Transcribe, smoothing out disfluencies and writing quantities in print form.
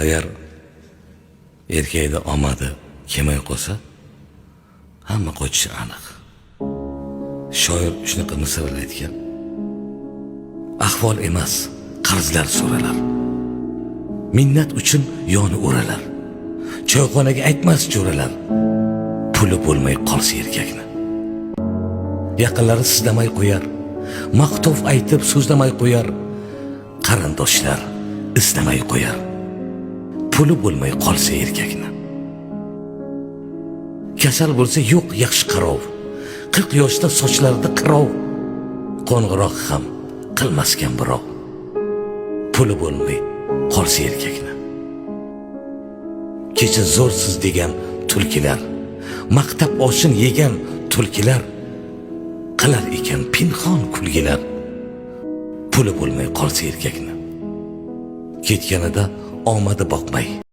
agar erkakda omadi kelmay qolsa, hamma qochishi aniq. Shoir shunaqa misollar aytgan. Ahvol emas, qarzlar so'ralar. Minnat uchun yoni o'ralar. Choyxonaga aytmas jo'ralar. Puli bo'lmay qolsa erkakni. Yaqinlari sizlamay qo'yar. Maqtov aytib so'zlamay qo'yar. Qarindoshlar istamay qo'yar. Puli bo'lmay qolsa erkakni. Kasal bo'lsa yo'q yaxshi qarov. 40 yoshda sochlarida qirov. Qo'ng'iroq ham qilmaskan birov. Puli bo'lmay qolsa erkakni. Kecha zo'rsiz degan tulkilar, maqtab oshin yegan tulkilar qilar ekan pinhon kulgilar. Puli bo'lmay qolsa erkakni. Ketganida omadi boqmay